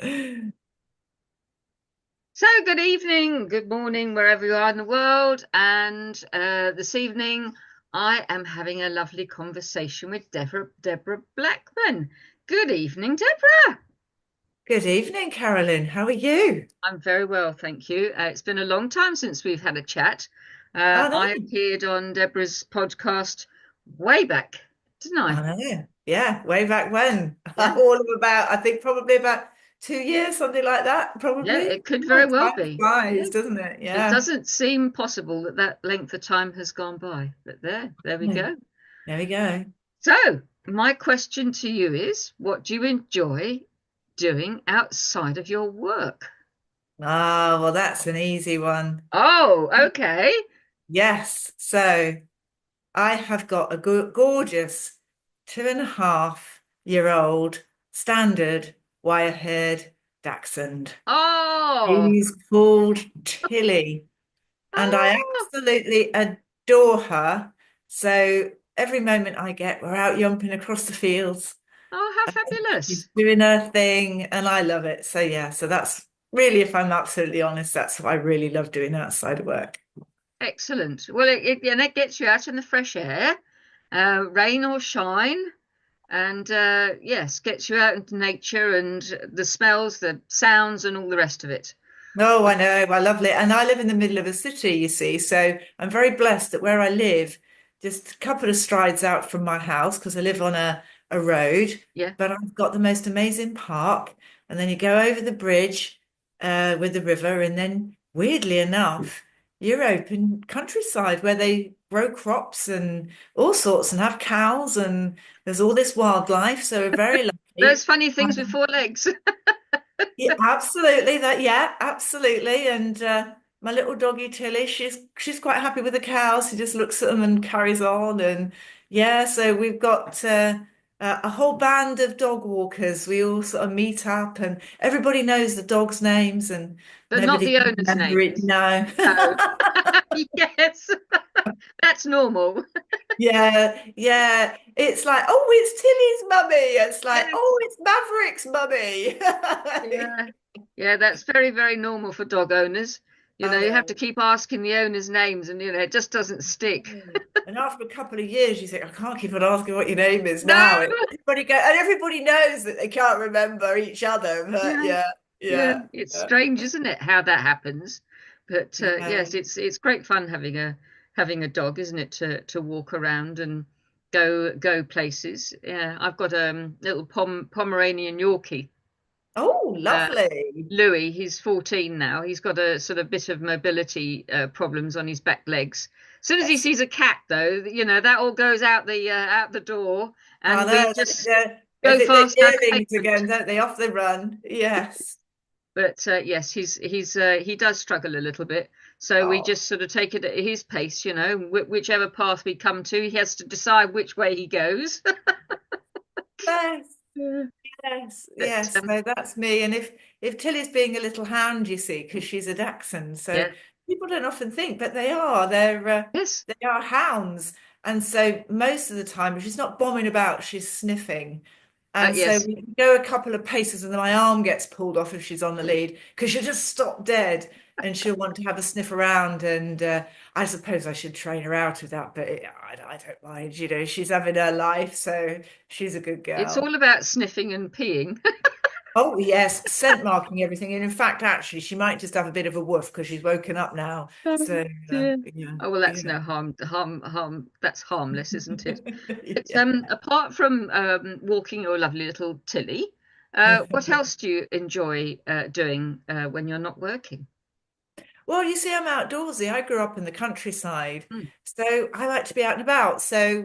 So, good evening, good morning, wherever you are in the world. And this evening, I am having a lovely conversation with Deborah Blackman. Good evening, Deborah. Good evening, Carolyn. How are you? I'm very well, thank you. It's been a long time since we've had a chat. I know. I appeared on Deborah's podcast way back, didn't I? I know. Yeah, way back when. Yeah, All of about, I think probably about 2 years, something like that, yeah, probably. it could very Oh, well time be. Yeah, flies, doesn't it? it Yeah. doesn't seem possible that that length of time has gone by, but there we Hmm. go. There we go. So, my question to you is, what do you enjoy doing outside of your work? Ah, well, that's an easy one. Oh, okay. Yes. So I have got a gorgeous 2.5-year-old standard wire-haired dachshund. Oh, She's called Tilly. And I oh, absolutely adore her. So every moment I get, we're out yumping across the fields. oh, how She's fabulous. doing her thing, and I love it. So yeah, so that's really, if I'm absolutely honest, that's what I really love doing outside of work. Excellent. Well, and it gets you out in the fresh air, rain or shine, and yes, gets you out into nature and the smells, the sounds, and all the rest of it. Oh, I know. I love it. And I live in the middle of a city, you see. So I'm very blessed that where I live, just a couple of strides out from my house, because I live on a road, Yeah. but I've got the most amazing park. And then you go over the bridge with the river, and then weirdly enough, you're open countryside where they grow crops and all sorts and have cows, and there's all this wildlife. So we're very Those lucky. funny things with four legs. Yeah, absolutely. Yeah, absolutely. And my little doggy Tilly, she's quite happy with the cows. She just looks at them and carries on. And yeah, so we've got a whole band of dog walkers. We all sort of meet up, and everybody knows the dogs' names, and But not nobody the can owner's remember it. names. No. No. Yes, that's normal. Yeah, yeah. It's like, oh, it's Tilly's mummy. It's like, Yes. oh, it's Maverick's mummy. Yeah. Yeah, that's very, very normal for dog owners. I You have to know. keep asking the owners' names and it just doesn't stick. Mm. And after a couple of years, you think, I can't keep on asking what your name is now. No. And everybody knows that they can't remember each other. But Yeah. yeah, Yeah. yeah, It's yeah, strange, isn't it, how that happens? But yeah. yes, it's great fun having a dog, isn't it, to walk around and go places. Yeah, I've got a little Pomeranian Yorkie. Oh, uh, lovely. Louis, he's 14 now. He's got a sort of bit of mobility problems on his back legs. As soon as he Yes. sees a cat, though, that all goes out the door, I and we know. just They go think they're fast down the yearlings pavement. again, don't they? Off they run. Yes. But yes, he does struggle a little bit. So we Oh, just sort of take it at his pace, whichever path we come to, he has to decide which way he goes. yes. Yeah. Yes, But yes. So that's me. And if Tilly's being a little hound, you see, because she's a dachshund, so yeah, people don't often think, but they are. yes, They are hounds, and so most of the time, if she's not bombing about, she's sniffing. And so yes. we go a couple of paces, and then my arm gets pulled off if she's on the lead because she'll just stop dead, and she'll want to have a sniff around. And I suppose I should train her out of that, but I don't mind. She's having her life, so she's a good It's girl. all about sniffing and peeing. Oh, yes, scent marking everything. And in fact, actually, she might just have a bit of a woof because she's woken up now. Oh So, dear. yeah, Oh well, that's yeah. no harm. That's harmless, isn't it? But Yeah. apart from walking your lovely little Tilly, what else do you enjoy doing when you're not working? Well, you see, I'm outdoorsy. I grew up in the countryside, Hmm. so I like to be out and about. So,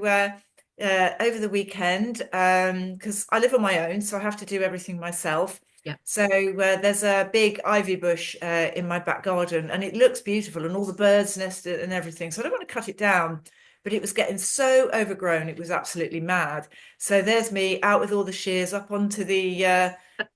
over the weekend, because I live on my own, so I have to do everything myself. Yeah. So, there's a big ivy bush in my back garden, and it looks beautiful, and all the birds nested and everything. So, I don't want to cut it down, but it was getting so overgrown, it was absolutely mad. So, there's me out with all the shears up onto the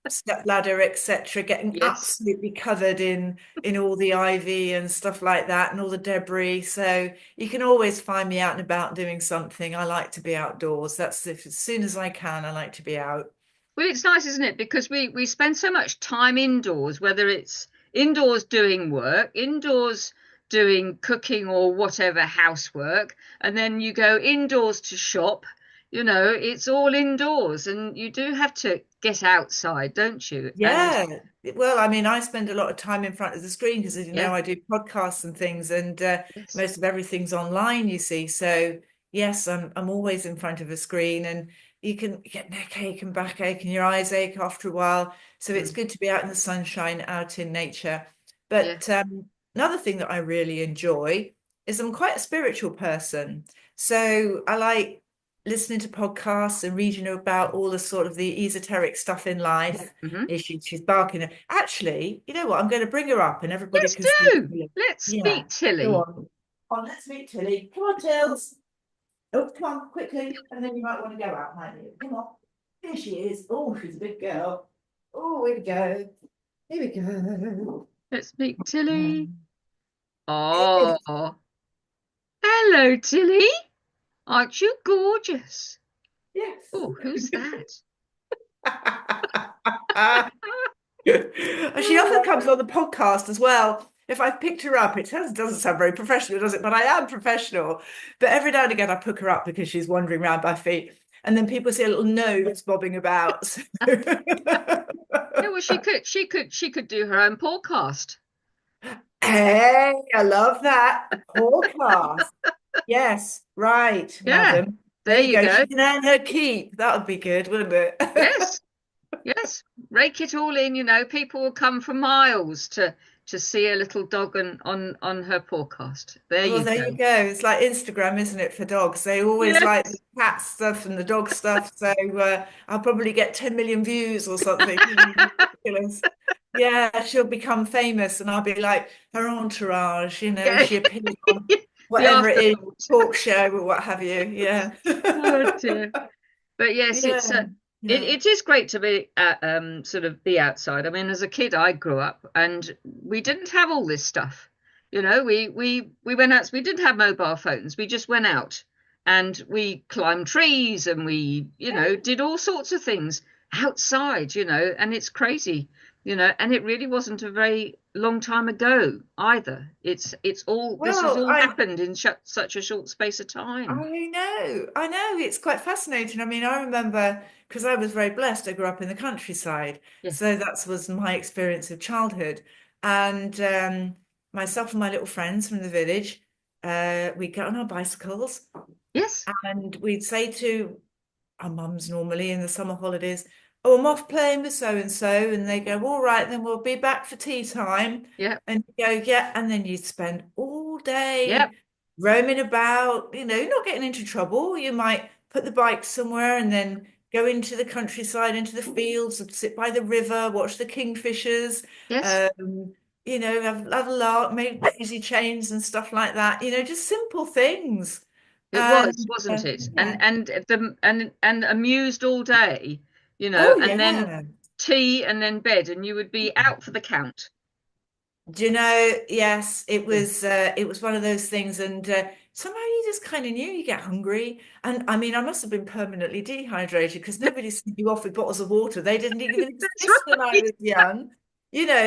step ladder, etc., getting Yes. absolutely covered in all the ivy and stuff like that and all the debris. So you can always find me out and about doing something. I like to be outdoors. As soon as I can, I like to be out. Well, it's nice, isn't it? Because we spend so much time indoors, whether it's indoors doing work, indoors doing cooking or whatever housework, and then you go indoors to shop. It's all indoors, and you do have to get outside, don't you? And Yeah. Well, I mean, I spend a lot of time in front of the screen because, as you yeah, know, I do podcasts and things, and yes, most of everything's online, you see. So, yes, I'm always in front of a screen, and you can get neck ache and backache, and your eyes ache after a while. So, it's mm, good to be out in the sunshine, out in nature. yeah, But another thing that I really enjoy is I'm quite a spiritual person. So, I like listening to podcasts and reading about all the sort of the esoteric stuff in life. hmm. She's barking. Actually, you know what? I'm going to bring her up and everybody Yes, can see do. Tilly. Let's Yeah, meet go Tilly. on. On, let's meet Tilly. Come on, Tills. Oh, come on, quickly. And then you might want to go out, might you? Come on. Here she is. Oh, she's a big girl. Oh, here we go. Here we go. Let's meet Tilly. Yes. Oh, hello, Tilly. Aren't you gorgeous? Yes. Oh, who's that? And she often comes on the podcast as well. If I've picked her up, doesn't sound very professional, does it? But I am professional. But every now and again, I pick her up because she's wandering around by feet. And then people see a little nose bobbing about. So- Yeah, well, she could do her own podcast. Hey, I love that. Podcast. Yes, right, Yeah, madam. There there you you go. go. She can earn her keep. That would be good, wouldn't it? Yes, yes. Rake it all in. People will come for miles to see a little dog on her podcast. There Well, you there you go. go. It's like Instagram, isn't it, for dogs? They always like Yes, the cat stuff and the dog stuff. So I'll probably get 10 million views or something. Ridiculous. Yeah, she'll become famous and I'll be like her entourage, yeah. she appears on The whatever it is, afterthought. talk show or what have you. Yeah. Oh dear. But yes, Yeah. Yeah. it is great to be sort of be outside. I mean, as a kid, I grew up and we didn't have all this stuff. We went out. We didn't have mobile phones. We just went out and we climbed trees and we did all sorts of things outside. And it's crazy. And it really wasn't a very long time ago either. It's all this has Well, all happened in such a short space of time. I know. It's quite fascinating. I mean, I remember because I was very blessed. I grew up in the countryside, Yeah. so that was my experience of childhood. And myself and my little friends from the village, we'd get on our bicycles Yes. and we'd say to our mums normally in the summer holidays, oh, I'm off playing with so and so. And they go, all right, then we'll be back for tea time. Yeah. And you go, yeah. And then you'd spend all day Yep. roaming about, not getting into trouble. You might put the bike somewhere and then go into the countryside, into the fields, and sit by the river, watch the kingfishers, Yes. um, have a lark, make daisy chains and stuff like that, just simple things. It And was, wasn't it? yeah. And amused all day, Oh, and then yeah. tea and then bed, and you would be out for the count. Do you know, yes, Yeah. it was one of those things and somehow you just kind of knew you get hungry. And I mean, I must have been permanently dehydrated because nobody sent you off with bottles of water. They didn't even That's exist when I right. was young.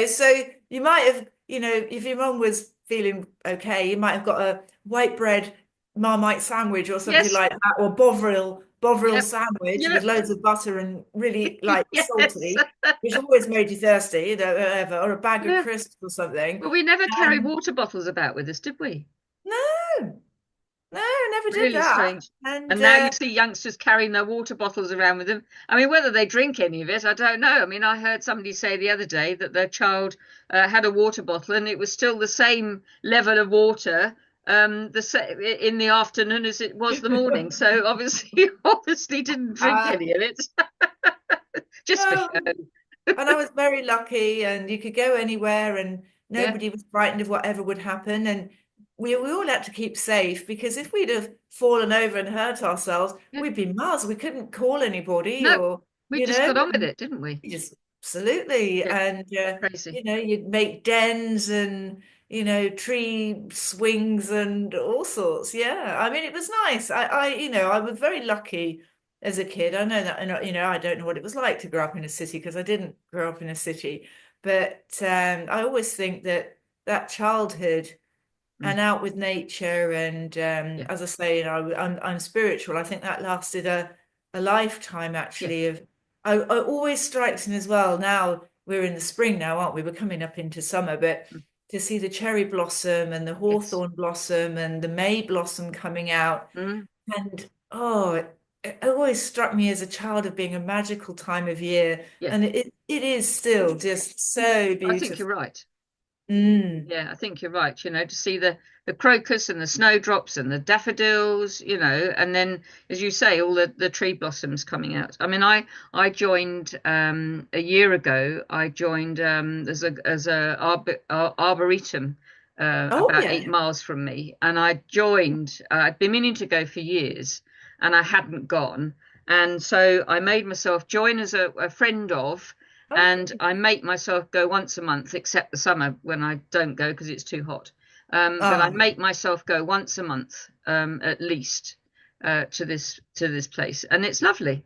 So you might have, if your mum was feeling okay, you might have got a white bread Marmite sandwich or something Yes. like that, or Bovril Yep. sandwich with Yep. loads of butter and really like Yes. salty which always made you thirsty, whatever, or a bag of Yeah. crisps or something. Well, we never carried And water bottles about with us, did we? no, no, never did Really that. strange. And And now you see youngsters carrying their water bottles around with them. I mean, whether they drink any of it, I don't know. I mean, I heard somebody say the other day that their child had a water bottle and it was still the same level of water in the afternoon as it was the morning. So obviously, obviously didn't drink uh, any of it just for well, show. and I was very lucky, and you could go anywhere, and Yeah, nobody was frightened of whatever would happen. And we all had to keep safe because if we'd have fallen over and hurt ourselves, yeah. we'd be miles. We couldn't call anybody, No, or we just got on with and it, didn't we? you just absolutely. Yeah, And crazy. you'd make dens and tree swings and all sorts. Yeah, I mean, it was nice. I was very lucky as a kid. I know that, and I don't know what it was like to grow up in a city because I didn't grow up in a city. But I always think that that childhood Mm, and out with nature, and yeah, as I say, I'm spiritual. I think that lasted a lifetime yeah, actually. I always strikes me as well. Now we're in the spring now, aren't we? We're coming up into summer, but mm, to see the cherry blossom and the yes, hawthorn blossom and the may blossom coming out, mm, and oh, it always struck me as a child of being a magical time of year, yeah. and it is still just so I think you're beautiful. right. Mm. Yeah, I think you're right. To see the crocus and the snowdrops and the daffodils, and then, as you say, all the tree blossoms coming out. I mean, I joined a year ago. I joined as a arboretum Oh about eight yeah. miles from me, and I joined. I'd been meaning to go for years, and I hadn't gone, and so I made myself join as a friend of. And Okay. I make myself go once a month, except the summer when I don't go because it's too hot. But I Ah. make myself go once a month, at least, to this place, and it's lovely.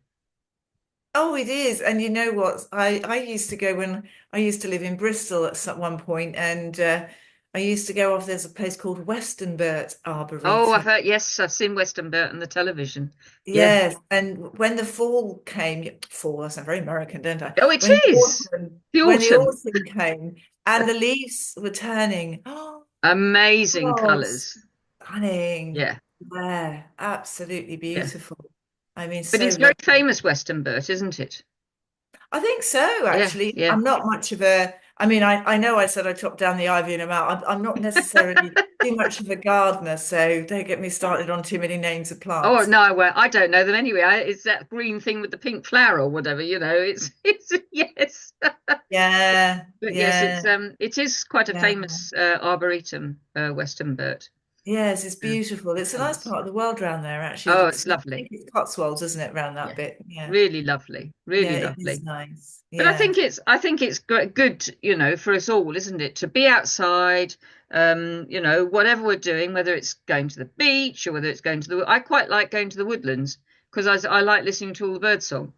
Oh, it is. And you know what? I used to go when I used to live in Bristol at one point, and I used to go off. There's a place called Westonbirt Oh, I've Arboretum. heard. Yes, I've seen Western Burt on the television. Yeah. Yes, and when the fall came, fall, I sound very American, don't I? Oh, it is the When the autumn. autumn came and the leaves were turning, Amazing oh, colours. stunning. Yeah, Yeah, absolutely yeah. beautiful. I mean, But so it's very lovely. famous, Western Burt, isn't it? I think so, Yeah, actually. yeah. I'm not much of a, I mean, I know I said I chopped down the ivy in a mouth. I'm not necessarily too much of a gardener, so don't get me started on too many names of Oh plants. no, well, I don't know them anyway. It's that green thing with the pink flower or whatever, It's yes. Yeah, But yes, yeah, it is quite a yeah. famous arboretum, Western Burt. Yes, it's Yeah, beautiful. the It's a nice colours. part of the world around there, actually. Oh, it's I lovely. think it's Cotswolds, isn't it, around that Yeah, bit? Yeah. really lovely, Yeah, really it is lovely. nice. But I Yeah. think it's good, for us all, isn't it, to be outside, whatever we're doing, whether it's going to the beach or whether it's going to I quite like going to the woodlands because I like listening to all the bird song.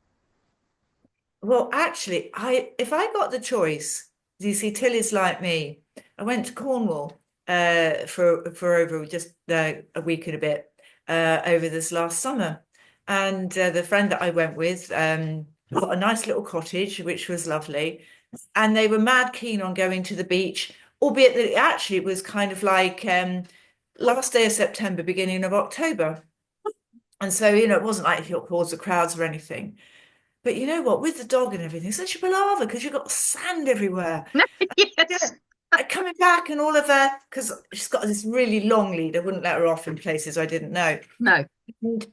Well, actually, I if I got the choice, you see, Tilly's like me. I went to Cornwall for over just a week and a bit over this last summer, and the friend that I went with got a nice little cottage, which was lovely, and they were mad keen on going to the beach, albeit that it was kind of like last day of September, beginning of October, and so it wasn't like hordes of crowds or anything. But you know what? With the dog and everything, it's such a palaver because you've got sand everywhere. Yeah. Yes. Coming back and all of her, because she's got this really long lead. I wouldn't let her off in places I didn't know. No. And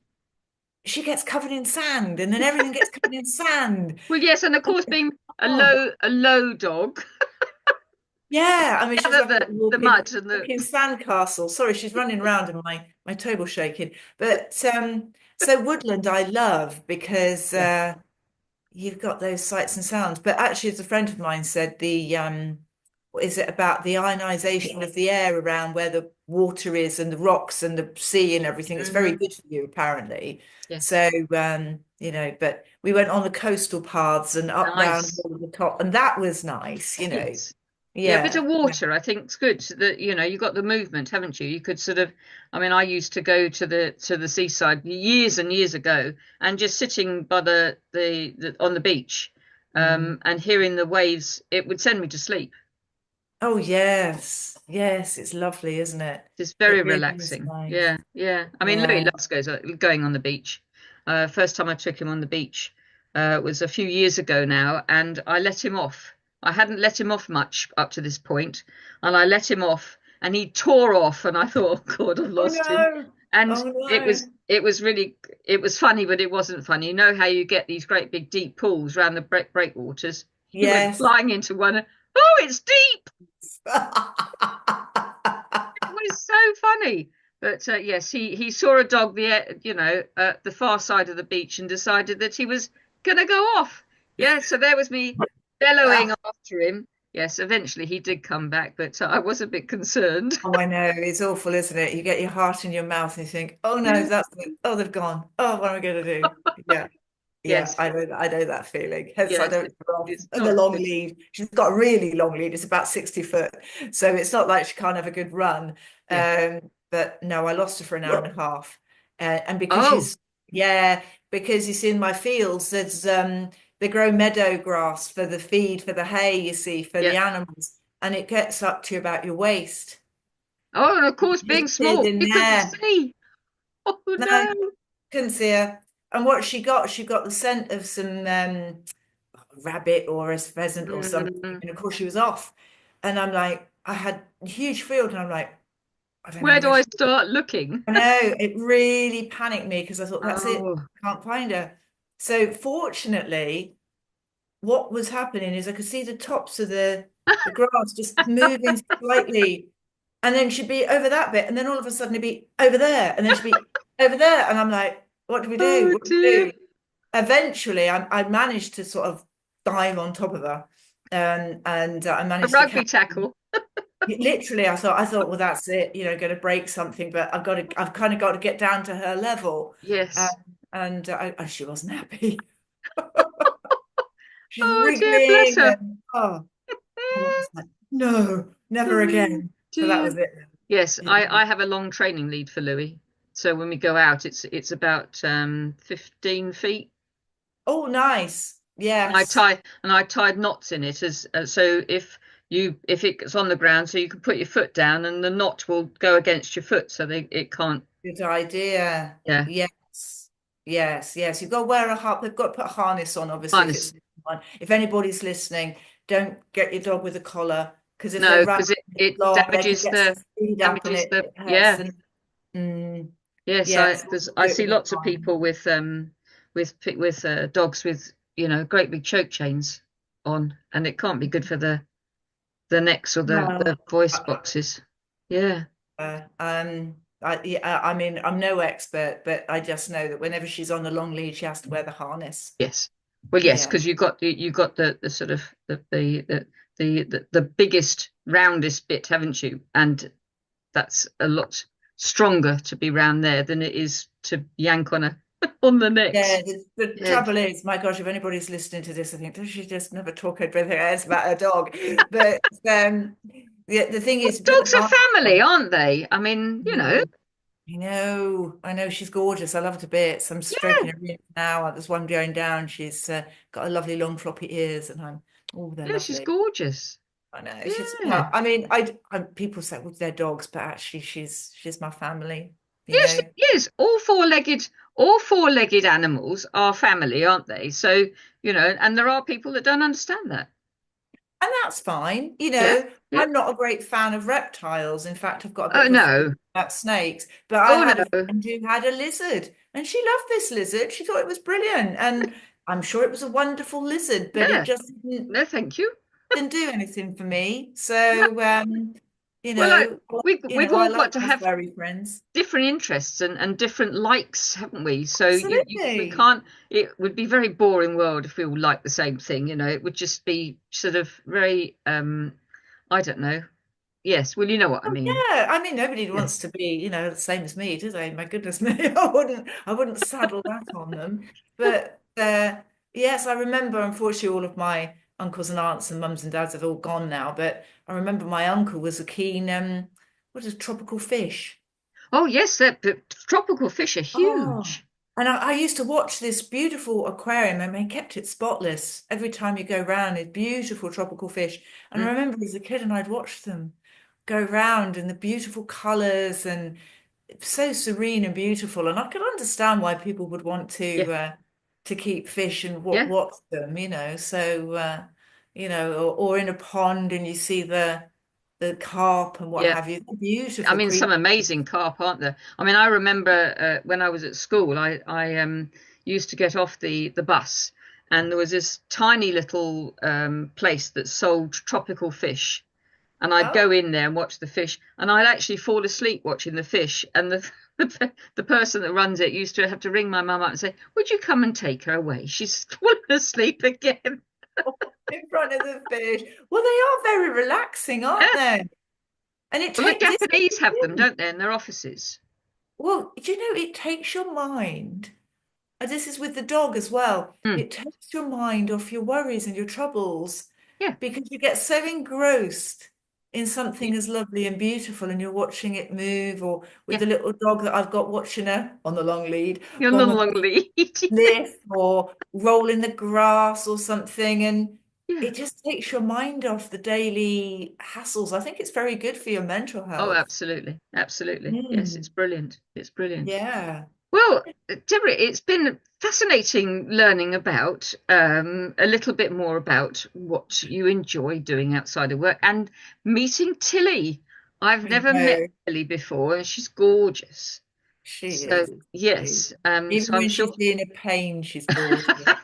she gets covered in sand, and then everything gets covered in sand. Well, yes, and of course, being a Oh, low dog, yeah. I mean, she's gather like a little the mud and the walking sand castle. Sorry, she's running around and my table shaking. But so woodland I love because yeah. you've got those sights and sounds. But actually, as a friend of mine said, what is it about the ionization of the air around where the water is and the rocks and the sea and everything? It's very Hmm. good for you, apparently. Yeah. So, but we went on the coastal paths and up round Nice. all the top, and that was nice. Yes. Yeah, a bit Yeah, of yeah. water, I think, is good. So that you got the movement, haven't you? You could sort of, I mean, I used to go to the seaside years and years ago, and just sitting by the on the beach, Mm. and hearing the waves, it would send me to sleep. Oh, yes. Yes, it's lovely, isn't it? It's It very really is relaxing. nice. Yeah, yeah. I mean, Louis Yeah. loves going on the beach. First time I took him on the beach was a few years ago now, and I let him off. I hadn't let him off much up to this point, and I let him off, and he tore off, and I thought, oh God, I've Oh lost him. no. And Oh it was no. it was really it was funny, but it wasn't funny. You know how you get these great big deep pools around the breakwaters? He went Yes. flying into one. Oh, it's deep! It was so funny. But yes, he saw a dog at the far side of the beach and decided that he was gonna go off. Yeah, so there was me bellowing after him. Yes, eventually he did come back, but I was a bit concerned. Oh, I know. It's awful, isn't it? You get your heart in your mouth and you think, oh no, Yeah. that's it. Oh, they've gone. Oh, what am I going to do? Yeah. Yeah, Yes, I know that feeling. Hence, I yes, don't go off it's the not long good. lead. She's got a really long lead. It's about 60 foot. So it's not like she can't have a good run. Yeah. But no, I lost her for an hour and a half. And because Oh, she's, yeah, because you see in my fields, they grow meadow grass for the feed, for the hay, you see, for yeah. the animals. And it gets up to about your waist. Oh, and of course, Just being hid small, in you couldn't there. see. Oh No, no. couldn't see her. And what she got the scent of some rabbit or a pheasant or something. Mm. And of course she was off. And I'm like, I had a huge field and I'm like, I don't know Where do where I she start looking? I know it really panicked me because I thought that's it. Oh, Can't find her. So fortunately, what was happening is I could see the tops of the grass just moving slightly. And then she'd be over that bit, and then all of a sudden it'd be over there, and then she'd be over there. And I'm like, what do we do? oh What do we dear. do? Eventually I managed to sort of dive on top of her, and I A managed to rugby catch. tackle. Literally, I thought, well, that's it, going to break something, but I've kind of got to get down to her level, um, Yes. and she wasn't happy. She's Oh dear, bless wriggling, her. and and I was like, no, never Oh again. So that dear. was it. Yes, Yeah. I have a long training lead for Louis. So when we go out, it's about 15 feet. Oh, nice. And I Yes, tie and I tied knots in it as so if it's on the ground, so you can put your foot down and the knot will go against your foot, so it can't. good idea. Yeah, Yes, yes. You've got to wear a harp. They've got to put a harness on, obviously, if harness. it's one. If anybody's listening, don't get your dog with a collar because if they No, run because it long, they can damages get some speed up and damages the it hurts. yeah. And mm, Yes, yes, I do it see with a lots of harness. people with dogs with great big choke chains on, and it can't be good for the necks or the No, voice boxes. Yeah. yeah, I mean, I'm no expert, but I just know that whenever she's on the long lead, she has to wear the harness. Yes. Well, yes, Yeah. because you got the sort of the biggest roundest bit, haven't you? And that's a lot stronger to be round there than it is to yank on a on the necks. Yeah, the Yeah. trouble is, my gosh, if anybody's listening to this, I think, does she just never talk everything else about her dog? But the thing Well, is, put the dogs are harness family, on. aren't they? I mean, I know, she's gorgeous. I love her to bits. I'm yeah, stroking her ears now. There's one going down. She's got a lovely long floppy ears, and oh, they're yeah, she's lovely. gorgeous. I know. She's Yeah. well, I mean, people say, well, they're dogs, but actually, she's my family. You Yes, know. yes. All four-legged animals are family, aren't they? So, and there are people that don't understand that. And that's fine. Yeah, yeah. I'm not a great fan of reptiles. In fact, I've got a bit Oh of a phobia no. about snakes. But I Oh had a no. friend who had a lizard and she loved this lizard. She thought it was brilliant. And I'm sure it was a wonderful lizard, but it Yeah. just No, thank you. didn't do anything for me. No. So, you Well, know, we've I all like got to my have furry friends. different interests and different likes, haven't we? So we Absolutely. can't. It would be a very boring world if we all liked the same thing. It would just be sort of very. I don't know. Yes. Well, you know what I mean. Yeah, I mean, nobody Yeah. wants to be, the same as me, do they? My goodness me, I wouldn't saddle that on them. But yes, I remember. Unfortunately, all of my uncles and aunts and mums and dads have all gone now. But I remember my uncle was a keen, what is tropical fish? Oh yes, but tropical fish are Oh, huge. and I used to watch this beautiful aquarium, and they kept it spotless every time you go round. It's beautiful tropical fish, and I Mm, remember as a kid, and I'd watch them go round and the beautiful colours and so serene and beautiful. And I could understand why people would want yeah. to keep fish and Yeah. watch them. So or in a pond and you see the carp and what Yeah. have you. I Beautiful mean, some creatures. amazing carp, aren't there? I mean, I remember when I was at school, I used to get off the bus, and there was this tiny little place that sold tropical fish, and I'd Oh, go in there and watch the fish, and I'd actually fall asleep watching the fish, and the person that runs it used to have to ring my mum up and say, "Would you come and take her away? She's fallen asleep again." in front of the fish. Well, they are very relaxing, aren't Yeah. they? And it Well, the takes this is Japanese the have them, thing. don't they, in their offices? Well, do you know it takes your mind this is with the dog as well. Mm, It takes your mind off your worries and your troubles yeah, because you get so engrossed in y- something as lovely and beautiful and you're watching it move, or with yeah. the little dog that I've got watching her on the long lead, You're go not on the long lead. cliff or roll in the grass or something. And Yeah. it just takes your mind off the daily hassles. I think it's very good for your mental Oh, health. absolutely. Absolutely. Yes, it's Mm, brilliant. It's brilliant. yeah. Well, Deborah, it's been fascinating learning about a little bit more about what you enjoy doing outside of work and meeting Tilly. I've I never met know. Tilly before, and she's gorgeous. She So, is. She, yes, so even I'm when sure. she's being a pain, she's gorgeous.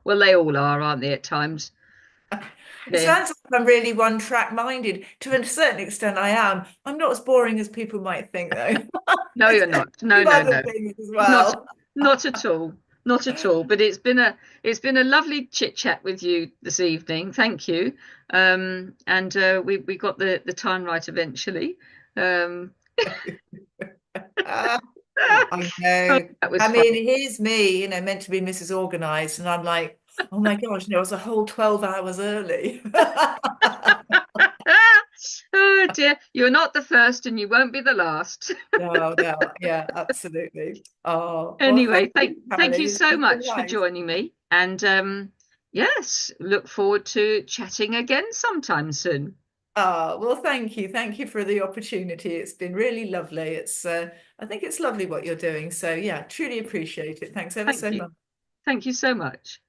Well, they all are, aren't they, at times? It They sounds like I'm really one-track minded. To a certain extent, I am. I'm not as boring as people might think, though. No, I you're do not. No, no, other no. things as Not well. not at all. Not at all. But it's been a lovely chit chat with you this evening. Thank you. And we got the time right eventually. Um, Ah, I oh, know. that was I fun. mean, here's me, meant to be Mrs. Organized, and I'm like, oh my gosh, no, I was a whole 12 hours early. Oh dear, you're not the first, and you won't be the last. No, no, yeah, absolutely. Oh, well, thank Anyway, thank you, thank you Carolyn. so It's been much for nice. joining me. And yes, look forward to chatting again sometime soon. Oh, well, thank you. Thank you for the opportunity. It's been really lovely. I think it's lovely what you're doing. So, yeah, truly appreciate it. Thanks ever Thank so you. much. Thank you so much.